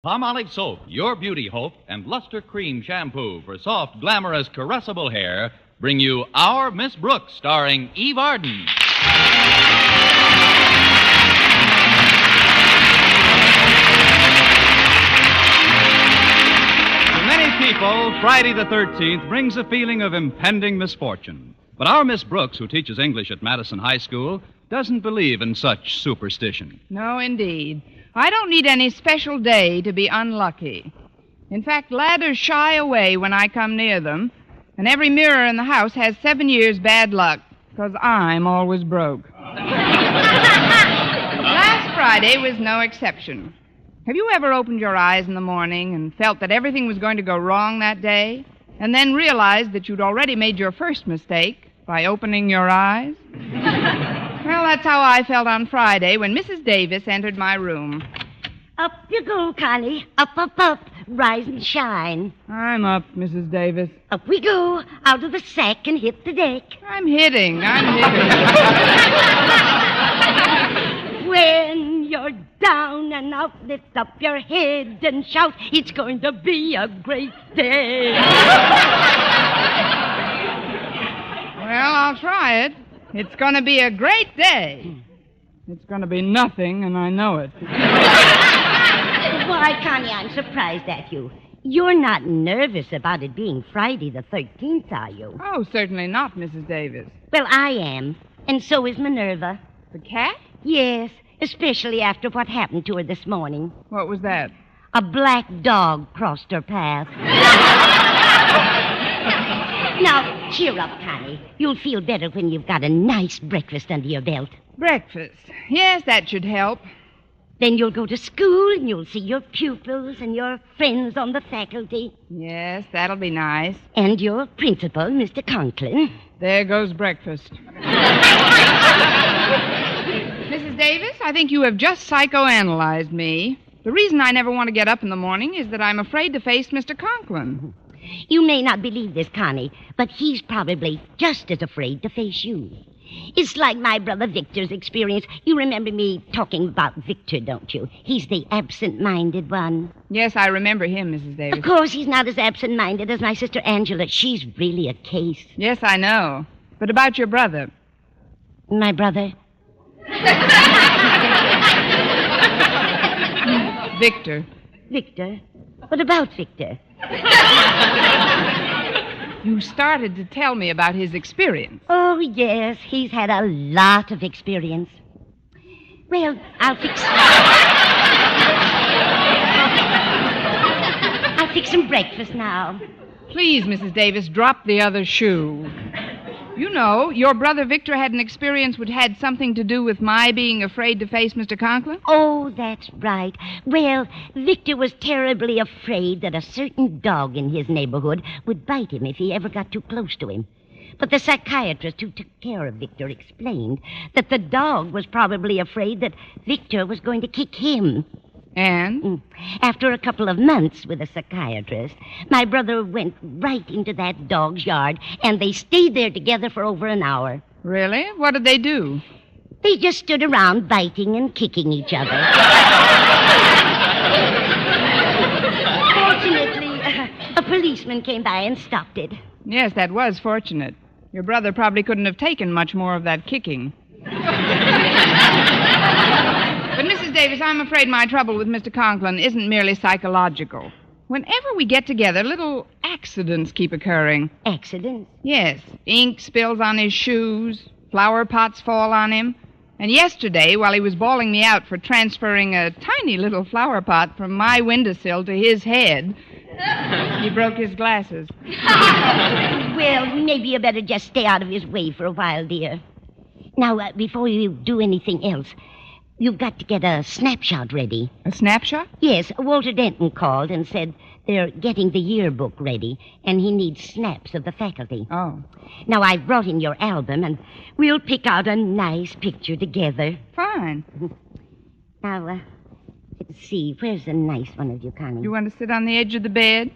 Palmolive Soap, your beauty hope, and Luster Cream Shampoo for soft, glamorous, caressable hair bring you Our Miss Brooks, starring Eve Arden. To many people, Friday the 13th brings a feeling of impending misfortune. But our Miss Brooks, who teaches English at Madison High School, doesn't believe in such superstition. No, indeed. I don't need any special day to be unlucky. In fact, ladders shy away when I come near them, and every mirror in the house has 7 years bad luck, because I'm always broke. Last Friday was no exception. Have you ever opened your eyes in the morning and felt that everything was going to go wrong that day, and then realized that you'd already made your first mistake by opening your eyes? Well, that's how I felt on Friday when Mrs. Davis entered my room. Up you go, Connie. Up, up, up. Rise and shine. I'm up, Mrs. Davis. Up we go, out of the sack and hit the deck. I'm hitting. When you're down and out, lift up your head and shout, it's going to be a great day. Well, I'll try it. It's going to be a great day. It's going to be nothing, and I know it. Why, Connie, I'm surprised at you. You're not nervous about it being Friday the 13th, are you? Oh, certainly not, Mrs. Davis. Well, I am, and so is Minerva. The cat? Yes, especially after what happened to her this morning. What was that? A black dog crossed her path. Now, cheer up, Connie. You'll feel better when you've got a nice breakfast under your belt. Breakfast. Yes, that should help. Then you'll go to school and you'll see your pupils and your friends on the faculty. Yes, that'll be nice. And your principal, Mr. Conklin. There goes breakfast. Mrs. Davis, I think you have just psychoanalyzed me. The reason I never want to get up in the morning is that I'm afraid to face Mr. Conklin. You may not believe this, Connie, but he's probably just as afraid to face you. It's like my brother Victor's experience. You remember me talking about Victor, don't you? He's the absent-minded one. Yes, I remember him, Mrs. Davis. Of course, he's not as absent-minded as my sister Angela. She's really a case. Yes, I know. But about your brother. My brother? Victor. Victor? What about Victor? You started to tell me about his experience. Oh, yes. He's had a lot of experience. Well, I'll fix some breakfast now. Please, Mrs. Davis, drop the other shoe. You know, your brother Victor had an experience which had something to do with my being afraid to face Mr. Conklin? Oh, that's right. Well, Victor was terribly afraid that a certain dog in his neighborhood would bite him if he ever got too close to him. But the psychiatrist who took care of Victor explained that the dog was probably afraid that Victor was going to kick him. And? After a couple of months with a psychiatrist, my brother went right into that dog's yard, and they stayed there together for over an hour. Really? What did they do? They just stood around biting and kicking each other. Fortunately, a policeman came by and stopped it. Yes, that was fortunate. Your brother probably couldn't have taken much more of that kicking. But, Mrs. Davis, I'm afraid my trouble with Mr. Conklin isn't merely psychological. Whenever we get together, little accidents keep occurring. Accidents? Yes. Ink spills on his shoes, flower pots fall on him. And yesterday, while he was bawling me out for transferring a tiny little flower pot from my windowsill to his head, he broke his glasses. Well, maybe you better just stay out of his way for a while, dear. Now, before you do anything else, you've got to get a snapshot ready. A snapshot? Yes, Walter Denton called and said they're getting the yearbook ready, and he needs snaps of the faculty. Oh. Now, I've brought in your album, and we'll pick out a nice picture together. Fine. Now, let's see. Where's a nice one of you, Connie? You want to sit on the edge of the bed?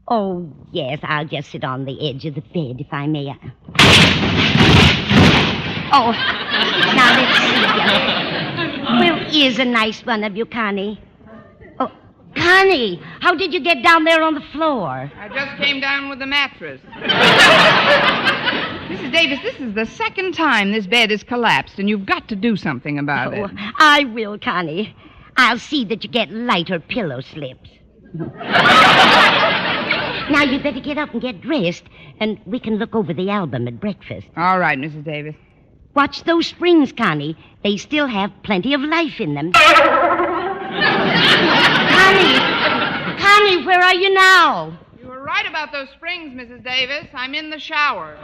Oh, yes, I'll just sit on the edge of the bed, if I may. Oh, now let's see. Where is a nice one of you, Connie? Connie, how did you get down there on the floor? I just came down with the mattress. Mrs. Davis, this is the second time this bed has collapsed, and you've got to do something about it. I will, Connie. I'll see that you get lighter pillow slips. Now, you'd better get up and get dressed, and we can look over the album at breakfast. All right, Mrs. Davis. Watch those springs, Connie. They still have plenty of life in them. Connie, where are you now? You were right about those springs, Mrs. Davis. I'm in the shower.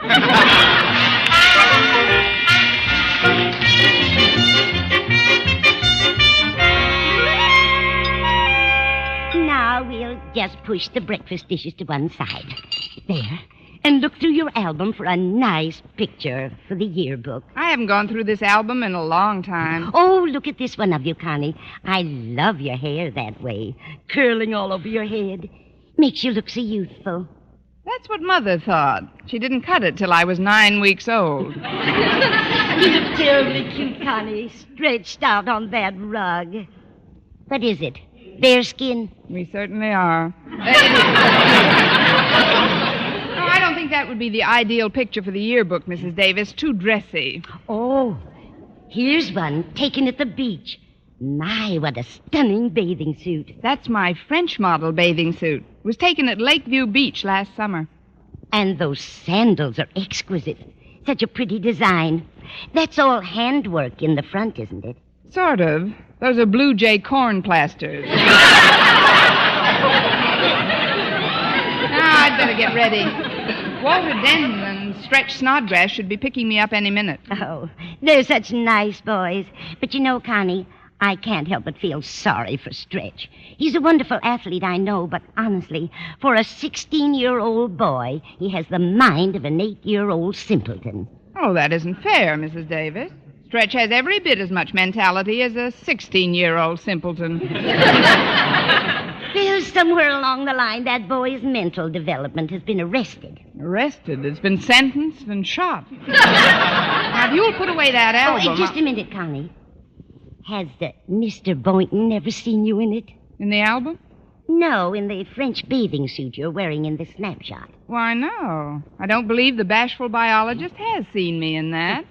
Now we'll just push the breakfast dishes to one side. There. And look through your album for a nice picture for the yearbook. I haven't gone through this album in a long time. Oh, look at this one of you, Connie. I love your hair that way. Curling all over your head. Makes you look so youthful. That's what Mother thought. She didn't cut it till I was 9 weeks old. You look terribly cute, Connie, stretched out on that rug. What is it? Bearskin? We certainly are. I don't think that would be the ideal picture for the yearbook, Mrs. Davis. Too dressy. Oh, here's one taken at the beach. My, what a stunning bathing suit. That's my French model bathing suit. It was taken at Lakeview Beach last summer. And those sandals are exquisite. Such a pretty design. That's all handwork in the front, isn't it? Sort of. Those are Blue Jay corn plasters. Now I'd better get ready. Walter Denton and Stretch Snodgrass should be picking me up any minute. Oh, they're such nice boys. But you know, Connie, I can't help but feel sorry for Stretch. He's a wonderful athlete, I know, but honestly, for a 16-year-old boy, he has the mind of an 8-year-old simpleton. Oh, that isn't fair, Mrs. Davis. Stretch has every bit as much mentality as a 16-year-old simpleton. Well, somewhere along the line, that boy's mental development has been arrested. Arrested? It's been sentenced and shot. Now, if you'll put away that album... Oh, just a minute, Connie. Has Mr. Boynton ever seen you in it? In the album? No, in the French bathing suit you're wearing in the snapshot. Why, no. I don't believe the bashful biologist has seen me in that.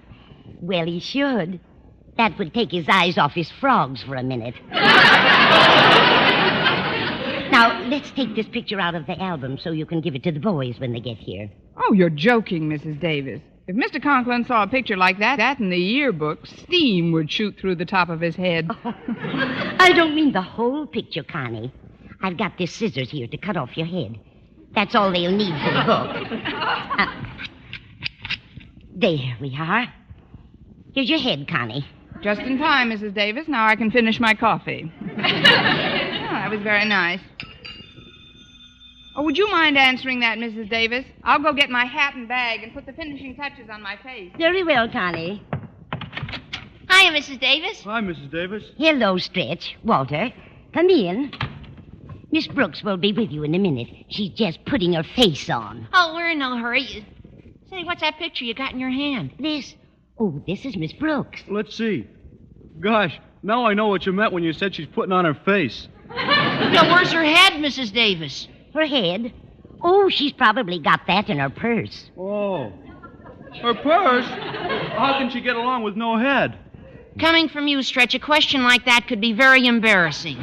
Well, he should. That would take his eyes off his frogs for a minute. Now, let's take this picture out of the album so you can give it to the boys when they get here. Oh, you're joking, Mrs. Davis. If Mr. Conklin saw a picture like that in the yearbook, steam would shoot through the top of his head. Oh, I don't mean the whole picture, Connie. I've got this scissors here to cut off your head. That's all they'll need for the book. There we are. Here's your head, Connie. Just in time, Mrs. Davis. Now I can finish my coffee. Oh, that was very nice. Oh, would you mind answering that, Mrs. Davis? I'll go get my hat and bag and put the finishing touches on my face. Very well, Connie. Hiya, Mrs. Davis. Hi, Mrs. Davis. Hello, Stretch. Walter, come in. Miss Brooks will be with you in a minute. She's just putting her face on. Oh, we're in no hurry. Say, what's that picture you got in your hand? This is Miss Brooks. Let's see. Gosh, now I know what you meant when you said she's putting on her face. Now, where's her head, Mrs. Davis? Her head? Oh, she's probably got that in her purse. Oh. Her purse? How can she get along with no head? Coming from you, Stretch, a question like that could be very embarrassing.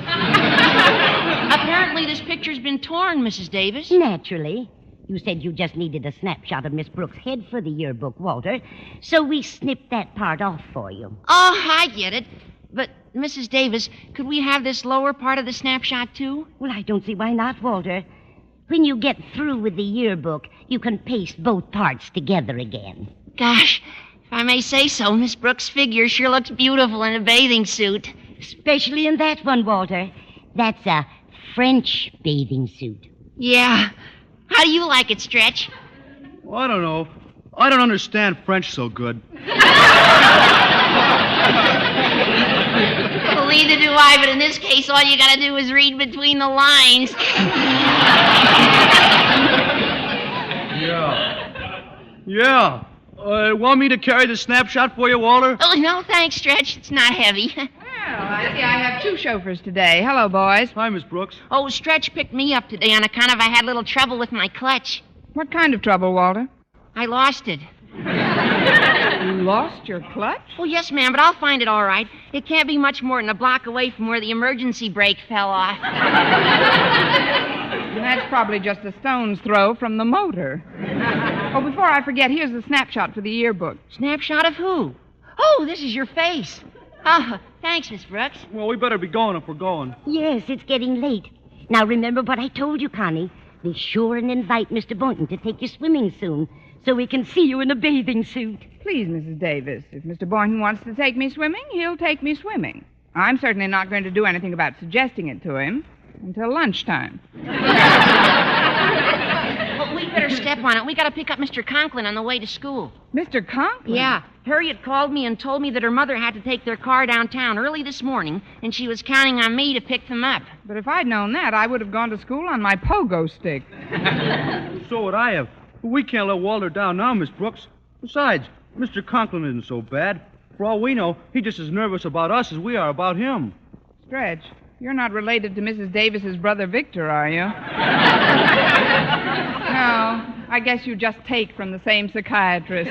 Apparently, this picture's been torn, Mrs. Davis. Naturally. You said you just needed a snapshot of Miss Brooks' head for the yearbook, Walter, so we snipped that part off for you. Oh, I get it. But, Mrs. Davis, could we have this lower part of the snapshot, too? Well, I don't see why not, Walter. When you get through with the yearbook, you can paste both parts together again. Gosh, if I may say so, Miss Brooks' figure sure looks beautiful in a bathing suit. Especially in that one, Walter. That's a French bathing suit. Yeah. How do you like it, Stretch? Well, I don't know. I don't understand French so good. Well, neither do I, but in this case, all you gotta do is read between the lines. Yeah. Want me to carry the snapshot for you, Walter? Oh, no, thanks, Stretch. It's not heavy. Well, I see I have 2 chauffeurs today. Hello, boys. Hi, Miss Brooks. Oh, Stretch picked me up today on account of I had a little trouble with my clutch. What kind of trouble, Walter? I lost it. You lost your clutch? Oh, yes, ma'am, but I'll find it all right. It can't be much more than a block away from where the emergency brake fell off. And that's probably just a stone's throw from the motor. Oh, before I forget, here's the snapshot for the yearbook. Snapshot of who? Oh, this is your face. Oh, thanks, Miss Brooks. Well, we better be going if we're going. Yes, it's getting late. Now, remember what I told you, Connie. Be sure and invite Mr. Boynton to take you swimming soon so we can see you in a bathing suit. Please, Mrs. Davis, if Mr. Boynton wants to take me swimming, he'll take me swimming. I'm certainly not going to do anything about suggesting it to him until lunchtime. Well, we better step on it. We got to pick up Mr. Conklin on the way to school. Mr. Conklin? Yeah. Harriet called me and told me that her mother had to take their car downtown early this morning, and she was counting on me to pick them up. But if I'd known that, I would have gone to school on my pogo stick. So would I have. But we can't let Walter down now, Miss Brooks. Besides, Mr. Conklin isn't so bad. For all we know, he's just as nervous about us as we are about him. Stretch, you're not related to Mrs. Davis's brother Victor, are you? No, I guess you just take from the same psychiatrist.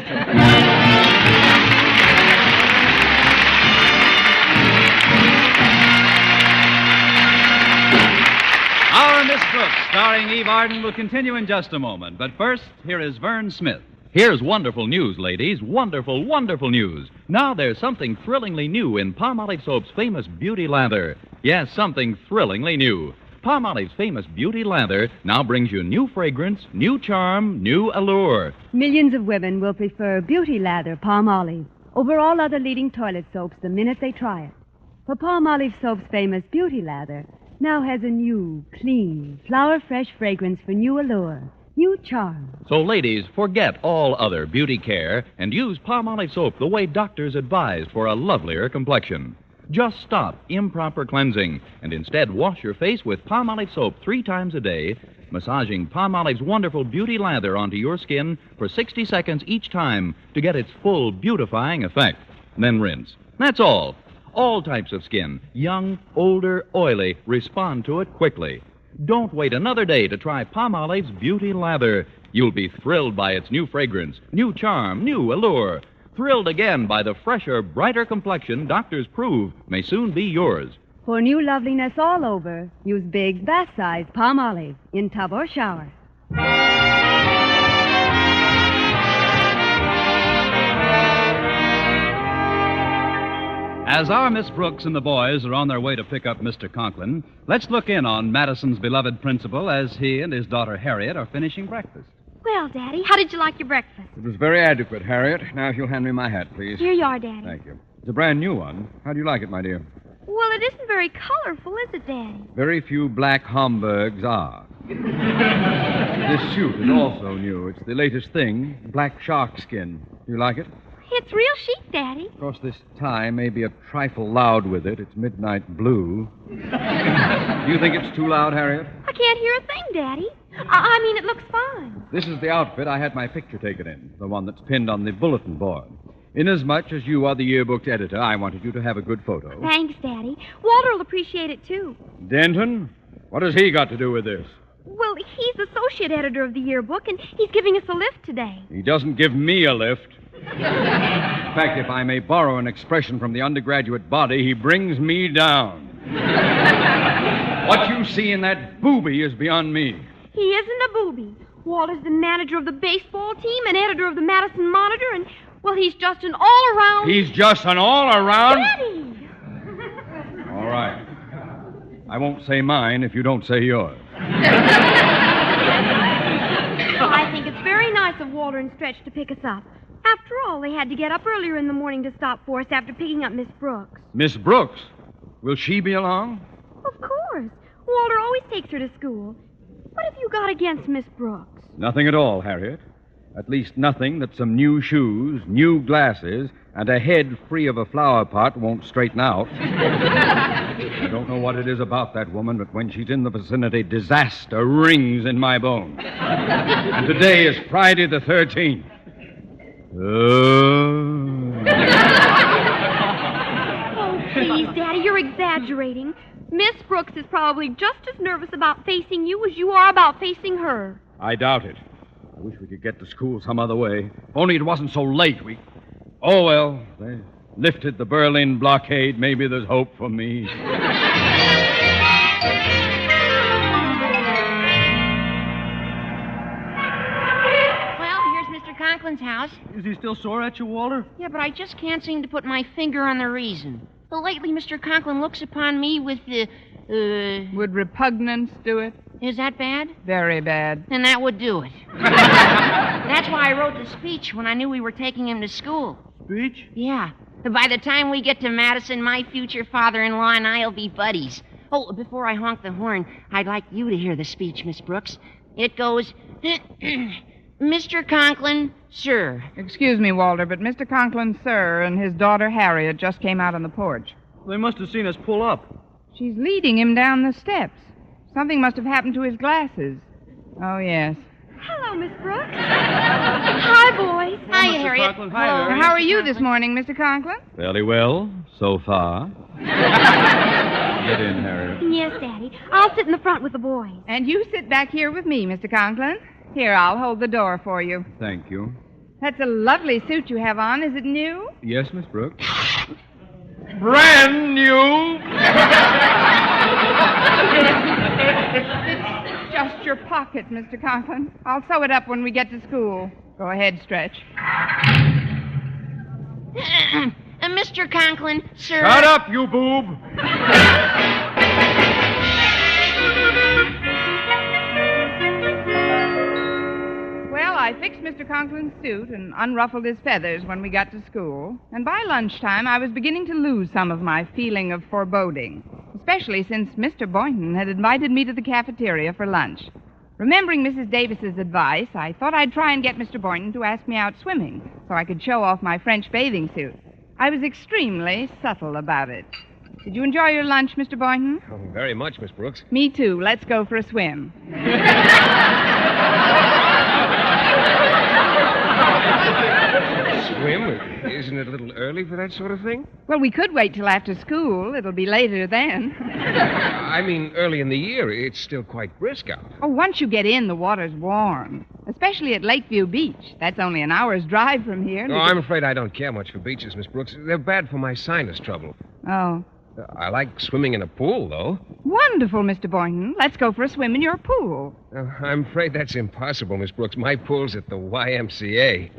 Our Miss Brooks, starring Eve Arden, will continue in just a moment. But first, here is Vern Smith. Here's wonderful news, ladies. Wonderful, wonderful news. Now there's something thrillingly new in Palmolive Soap's famous Beauty Lather. Yes, something thrillingly new. Palmolive's famous Beauty Lather now brings you new fragrance, new charm, new allure. Millions of women will prefer Beauty Lather Palmolive over all other leading toilet soaps the minute they try it. For Palmolive Soap's famous Beauty Lather now has a new, clean, flower-fresh fragrance for new allure, new charm. So, ladies, forget all other beauty care and use Palmolive Soap the way doctors advised for a lovelier complexion. Just stop improper cleansing and instead wash your face with Palmolive Soap 3 times a day, massaging Palmolive's wonderful Beauty Lather onto your skin for 60 seconds each time to get its full beautifying effect. Then rinse. That's all. All types of skin, young, older, oily, respond to it quickly. Don't wait another day to try Palmolive's Beauty Lather. You'll be thrilled by its new fragrance, new charm, new allure. Thrilled again by the fresher, brighter complexion doctors prove may soon be yours. For new loveliness all over, use big bath-size Palmolive in tub or shower. As our Miss Brooks and the boys are on their way to pick up Mr. Conklin, let's look in on Madison's beloved principal as he and his daughter Harriet are finishing breakfast. Well, Daddy, how did you like your breakfast? It was very adequate, Harriet. Now, if you'll hand me my hat, please. Here you are, Daddy. Thank you. It's a brand new one. How do you like it, my dear? Well, it isn't very colorful, is it, Daddy? Very few black Homburgs are. This suit is also new. It's the latest thing, black shark skin. Do you like it? It's real chic, Daddy. Of course, this tie may be a trifle loud with it. It's midnight blue. Do you think it's too loud, Harriet? I can't hear a thing, Daddy. I mean, it looks fine. This is the outfit I had my picture taken in, the one that's pinned on the bulletin board. Inasmuch as you are the yearbook's editor, I wanted you to have a good photo. Thanks, Daddy. Walter will appreciate it, too. Denton? What has he got to do with this? Well, he's associate editor of the yearbook, and he's giving us a lift today. He doesn't give me a lift. In fact, if I may borrow an expression from the undergraduate body, he brings me down. What you see in that booby is beyond me. He isn't a booby. Walter's the manager of the baseball team and editor of the Madison Monitor, and, well, he's just an all-around... He's just an all-around... Daddy! All right. I won't say mine if you don't say yours. Well, I think it's very nice of Walter and Stretch to pick us up. After all, they had to get up earlier in the morning to stop for us after picking up Miss Brooks. Miss Brooks? Will she be along? Of course. Walter always takes her to school. What have you got against Miss Brooks? Nothing at all, Harriet. At least nothing that some new shoes, new glasses, and a head free of a flower pot won't straighten out. I don't know what it is about that woman, but when she's in the vicinity, disaster rings in my bones. And today is Friday the 13th. Oh, please, Daddy, you're exaggerating. exaggerating. Miss Brooks is probably just as nervous about facing you as you are about facing her. I doubt it. I wish we could get to school some other way. If only it wasn't so late. Oh, well, they lifted the Berlin blockade. Maybe there's hope for me. Well, here's Mr. Conklin's house. Is he still sore at you, Walter? Yeah, but I just can't seem to put my finger on the reason. Well, lately, Mr. Conklin looks upon me with the, Would repugnance do it? Is that bad? Very bad. Then that would do it. That's why I wrote the speech when I knew we were taking him to school. Speech? Yeah. By the time we get to Madison, my future father-in-law and I'll be buddies. Oh, before I honk the horn, I'd like you to hear the speech, Miss Brooks. It goes, Mr. Conklin, sir. Excuse me, Walter, but Mr. Conklin, sir, and his daughter Harriet just came out on the porch. They must have seen us pull up. She's leading him down the steps. Something must have happened to his glasses. Oh, yes. Hello, Miss Brooks. Hi, boys. Hi, Mr. Harriet. Conklin. Hi, Hello. Harriet. How are you this morning, Mr. Conklin? Fairly well, so far. Get in, Harriet. Yes, Daddy. I'll sit in the front with the boys. And you sit back here with me, Mr. Conklin. Here, I'll hold the door for you. Thank you. That's a lovely suit you have on. Is it new? Yes, Miss Brooks? Brand new. It's just your pocket, Mr. Conklin. I'll sew it up when we get to school. Go ahead, Stretch. Mr. Conklin, sir. Shut up, you boob. Well, I fixed Mr. Conklin's suit and unruffled his feathers when we got to school. And by lunchtime, I was beginning to lose some of my feeling of foreboding, especially since Mr. Boynton had invited me to the cafeteria for lunch. Remembering Mrs. Davis's advice, I thought I'd try and get Mr. Boynton to ask me out swimming so I could show off my French bathing suit. I was extremely subtle about it. Did you enjoy your lunch, Mr. Boynton? Oh, very much, Miss Brooks. Me too. Let's go for a swim. Swim? Isn't it a little early for that sort of thing? Well, we could wait till after school. It'll be later then. I mean, early in the year. It's still quite brisk out. Oh, once you get in, the water's warm. Especially at Lakeview Beach. That's only an hour's drive from here. No, I'm afraid I don't care much for beaches, Miss Brooks. They're bad for my sinus trouble. Oh. I like swimming in a pool, though. Wonderful, Mr. Boynton. Let's go for a swim in your pool. I'm afraid that's impossible, Miss Brooks. My pool's at the YMCA.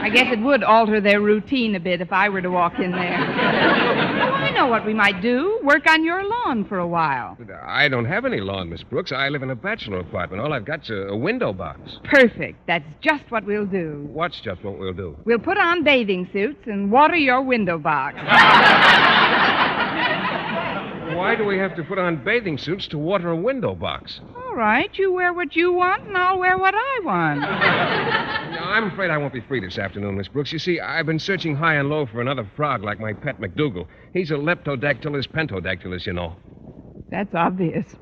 I guess it would alter their routine a bit if I were to walk in there. Oh, I know what we might do. Work on your lawn for a while. I don't have any lawn, Miss Brooks. I live in a bachelor apartment. All I've got's a window box. Perfect. That's just what we'll do. What's just what we'll do? We'll put on bathing suits and water your window box. Why do we have to put on bathing suits to water a window box? All right. You wear what you want, and I'll wear what I want. No, I'm afraid I won't be free this afternoon, Miss Brooks. You see, I've been searching high and low for another frog like my pet McDougal. He's a Leptodactylus pentodactylus, you know. That's obvious.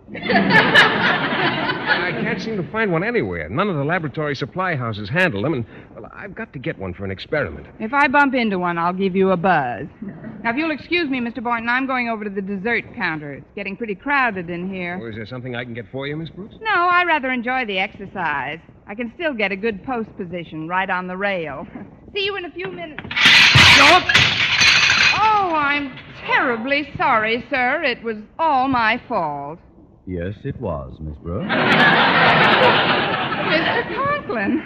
I can't seem to find one anywhere. None of the laboratory supply houses handle them, and, well, I've got to get one for an experiment. If I bump into one, I'll give you a buzz. Now, if you'll excuse me, Mr. Boynton, I'm going over to the dessert counter. It's getting pretty crowded in here. Oh, is there something I can get for you, Miss Brooks? No, I rather enjoy the exercise. I can still get a good post position right on the rail. See you in a few minutes. Stop! Oh, I'm terribly sorry, sir. It was all my fault. Yes, it was, Miss Brooks. Mr. Conklin,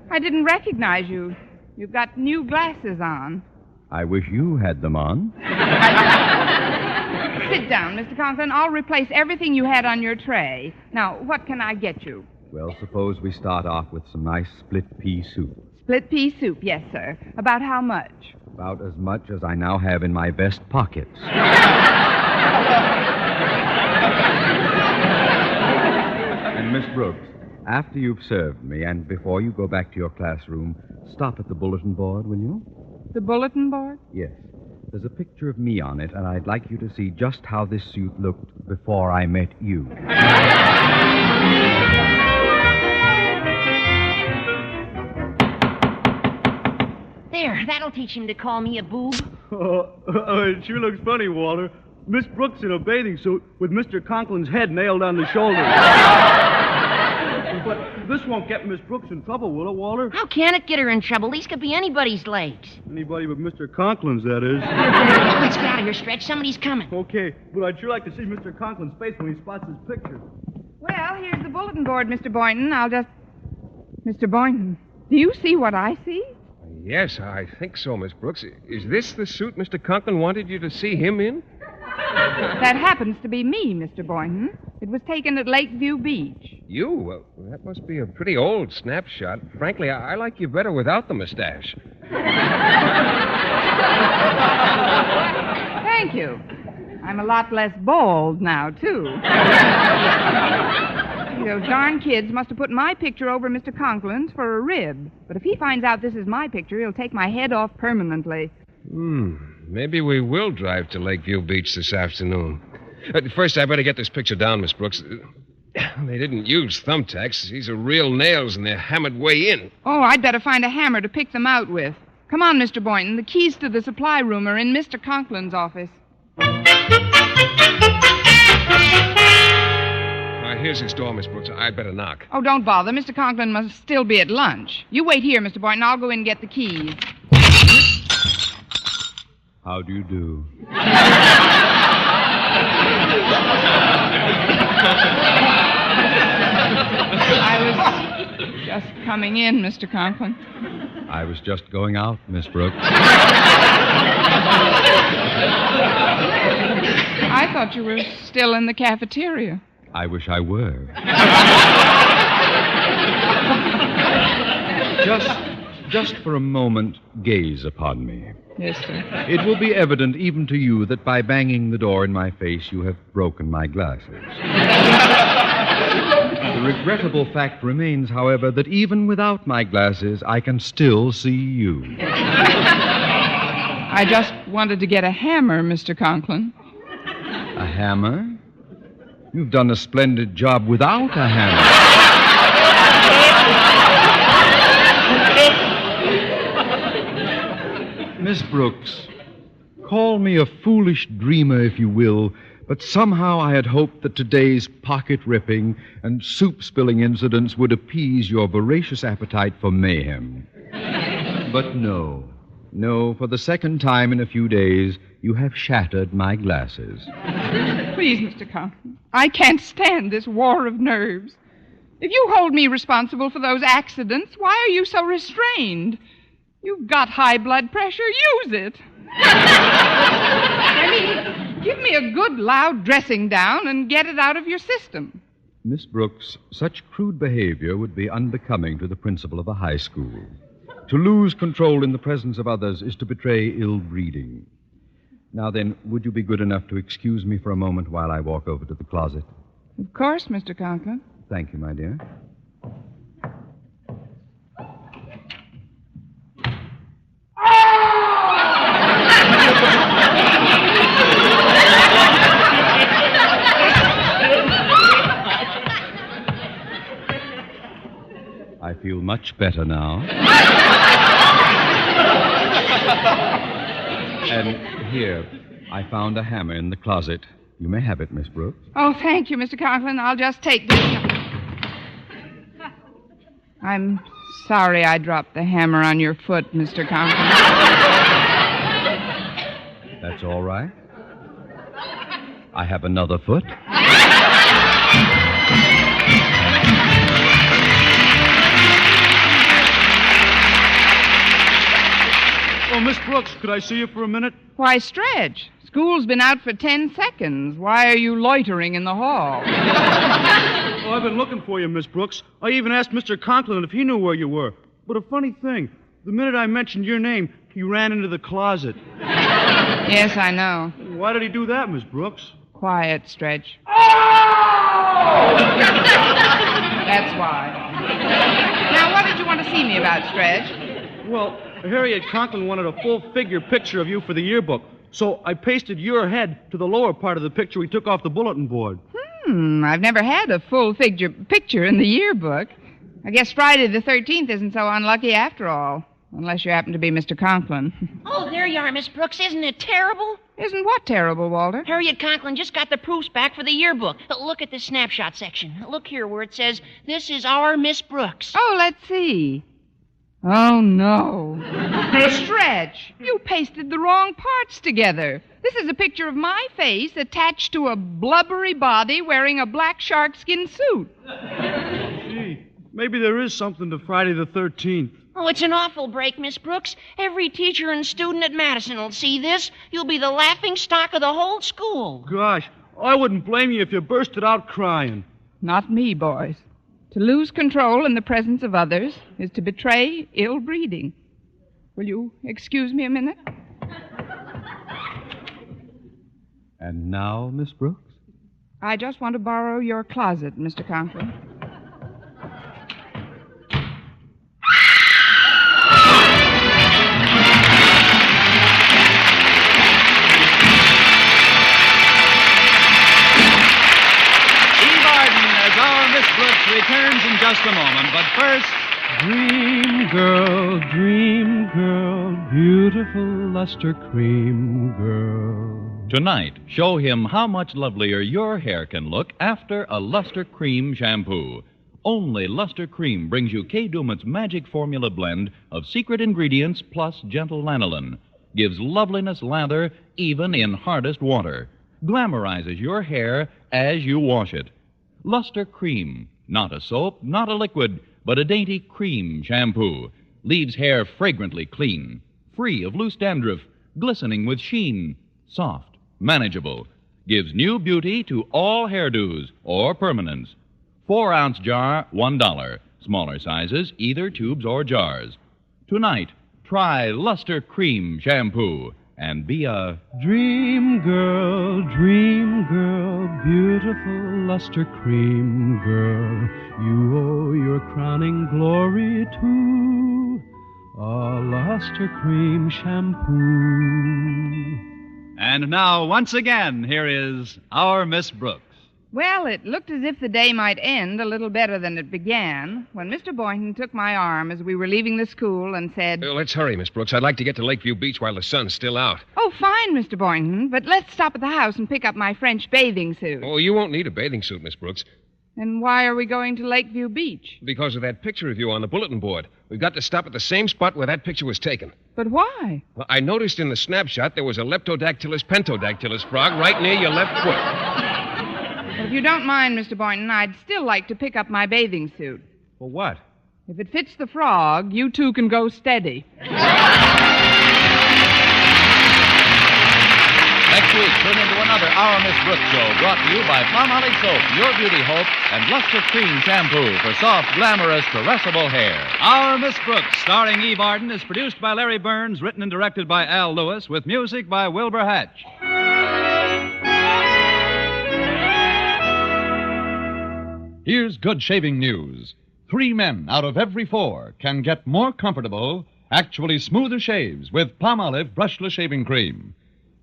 I didn't recognize you. You've got new glasses on. I wish you had them on. Sit down, Mr. Conklin. I'll replace everything you had on your tray. Now, what can I get you? Well, suppose we start off with some nice split pea soup. Split pea soup, yes, sir. About how much? About as much as I now have in my vest pockets. And Miss Brooks, after you've served me and before you go back to your classroom, stop at the bulletin board, will you? The bulletin board? Yes. There's a picture of me on it, and I'd like you to see just how this suit looked before I met you. There, that'll teach him to call me a boob. It sure looks funny, Walter. Miss Brooks in a bathing suit with Mr. Conklin's head nailed on the shoulder. But this won't get Miss Brooks in trouble, will it, Walter? How can it get her in trouble? These could be anybody's legs. Anybody but Mr. Conklin's, that is. Let's get out of here, Stretch. Somebody's coming. Okay, but I'd sure like to see Mr. Conklin's face when he spots his picture. Well, here's the bulletin board, Mr. Boynton. Mr. Boynton, do you see what I see? Yes, I think so, Miss Brooks. Is this the suit Mr. Conklin wanted you to see him in? That happens to be me, Mr. Boynton. It was taken at Lakeview Beach. You? Well, that must be a pretty old snapshot. Frankly, I like you better without the mustache. Thank you. I'm a lot less bald now, too. Those darn kids must have put my picture over Mr. Conklin's for a rib. But if he finds out this is my picture, he'll take my head off permanently. Maybe we will drive to Lakeview Beach this afternoon. First, I better get this picture down, Miss Brooks. They didn't use thumbtacks. These are real nails, and they're hammered way in. Oh, I'd better find a hammer to pick them out with. Come on, Mr. Boynton. The keys to the supply room are in Mr. Conklin's office. Here's his door, Miss Brooks. I'd better knock. Oh, don't bother. Mr. Conklin must still be at lunch. You wait here, Mr. Boynton. I'll go in and get the keys. How do you do? I was just coming in, Mr. Conklin. I was just going out, Miss Brooks. I thought you were still in the cafeteria. I wish I were. Just for a moment, gaze upon me. Yes, sir. It will be evident even to you that by banging the door in my face, you have broken my glasses. The regrettable fact remains, however, that even without my glasses, I can still see you. I just wanted to get a hammer, Mr. Conklin. A hammer? You've done a splendid job without a hammer. Miss Brooks, call me a foolish dreamer if you will, but somehow I had hoped that today's pocket-ripping and soup-spilling incidents would appease your voracious appetite for mayhem. But no, for the second time in a few days, you have shattered my glasses. Please, Mr. Conklin, I can't stand this war of nerves. If you hold me responsible for those accidents, why are you so restrained? You've got high blood pressure. Use it. I mean, give me a good, loud dressing down and get it out of your system. Miss Brooks, such crude behavior would be unbecoming to the principal of a high school. To lose control in the presence of others is to betray ill breeding. Now then, would you be good enough to excuse me for a moment while I walk over to the closet? Of course, Mr. Conklin. Thank you, my dear. I feel much better now. And here, I found a hammer in the closet. You may have it, Miss Brooks. Oh, thank you, Mr. Conklin. I'll just take this. I'm sorry I dropped the hammer on your foot, Mr. Conklin. That's all right. I have another foot. Oh, Miss Brooks, could I see you for a minute? Why, Stretch? School's been out for 10 seconds. Why are you loitering in the hall? Oh, I've been looking for you, Miss Brooks. I even asked Mr. Conklin if he knew where you were. But a funny thing, the minute I mentioned your name, he ran into the closet. Yes, I know. Why did he do that, Miss Brooks? Quiet, Stretch. That's why. Now, what did you want to see me about, Stretch? Well, Harriet Conklin wanted a full-figure picture of you for the yearbook, so I pasted your head to the lower part of the picture we took off the bulletin board. I've never had a full-figure picture in the yearbook. I guess Friday the 13th isn't so unlucky after all. Unless you happen to be Mr. Conklin. Oh, there you are, Miss Brooks. Isn't it terrible? Isn't what terrible, Walter? Harriet Conklin just got the proofs back for the yearbook. Look at the snapshot section. Look here where it says, "This is our Miss Brooks." Oh, let's see. Oh, no. Stretch, you pasted the wrong parts together. This is a picture of my face attached to a blubbery body wearing a black sharkskin suit. Gee, maybe there is something to Friday the 13th. Oh, it's an awful break, Miss Brooks. Every teacher and student at Madison will see this. You'll be the laughing stock of the whole school. Gosh, I wouldn't blame you if you bursted out crying. Not me, boys. To lose control in the presence of others is to betray ill breeding. Will you excuse me a minute? And now, Miss Brooks? I just want to borrow your closet, Mr. Conklin. Eve Arden as our Miss Brooks returns in just a moment. But first, Dream girl, beautiful luster cream girl. tonight, show him how much lovelier your hair can look after a Luster Cream shampoo. Only Luster Cream brings you Kay Dumit's magic formula blend of secret ingredients plus gentle lanolin. Gives loveliness lather even in hardest water. Glamorizes your hair as you wash it. Luster Cream. Not a soap, not a liquid, but a dainty cream shampoo. Leaves hair fragrantly clean. Free of loose dandruff. Glistening with sheen. Soft. Manageable. Gives new beauty to all hairdos or permanents. 4-ounce jar, $1. Smaller sizes, either tubes or jars. Tonight, try Luster Cream Shampoo and be a Dream girl, beautiful luster cream girl. You owe your crowning glory to a luster cream shampoo. And now, once again, here is our Miss Brooks. Well, it looked as if the day might end a little better than it began when Mr. Boynton took my arm as we were leaving the school and said, Let's hurry, Miss Brooks. I'd like to get to Lakeview Beach while the sun's still out. "Oh, fine, Mr. Boynton, but let's stop at the house and pick up my French bathing suit." Oh, you won't need a bathing suit, Miss Brooks, And why are we going to Lakeview Beach? because of that picture of you on the bulletin board. We've got to stop at the same spot where that picture was taken. But why? Well, I noticed in the snapshot there was a Leptodactylus pentodactylus frog right near your left foot. Well, if you don't mind, Mr. Boynton, I'd still like to pick up my bathing suit. For what? If it fits the frog, you two can go steady. Next week, tune into another Our Miss Brooks show brought to you by Palmolive Soap, Your Beauty Hope, and Luster Cream Shampoo for soft, glamorous, caressable hair. Our Miss Brooks, starring Eve Arden, is produced by Larry Burns, written and directed by Al Lewis, with music by Wilbur Hatch. Here's good shaving news. 3 men out of every 4 can get more comfortable, actually smoother shaves with Palmolive Brushless Shaving Cream.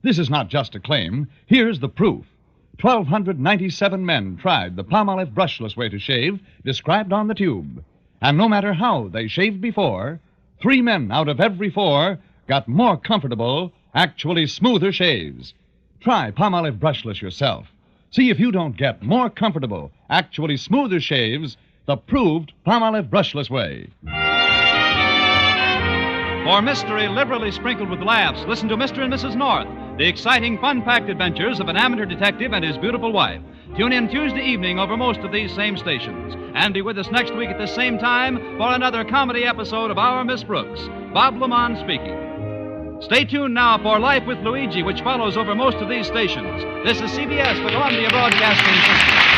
This is not just a claim. Here's the proof. 1,297 men tried the Palmolive brushless way to shave described on the tube. And no matter how they shaved before, 3 men out of every 4 got more comfortable, actually smoother shaves. Try Palmolive brushless yourself. See if you don't get more comfortable, actually smoother shaves the proved Palmolive brushless way. For mystery liberally sprinkled with laughs, listen to Mr. and Mrs. North, the exciting, fun-packed adventures of an amateur detective and his beautiful wife. Tune in Tuesday evening over most of these same stations. And be with us next week at the same time for another comedy episode of Our Miss Brooks. Bob Lamont speaking. Stay tuned now for Life with Luigi, which follows over most of these stations. This is CBS, the Columbia Broadcasting System.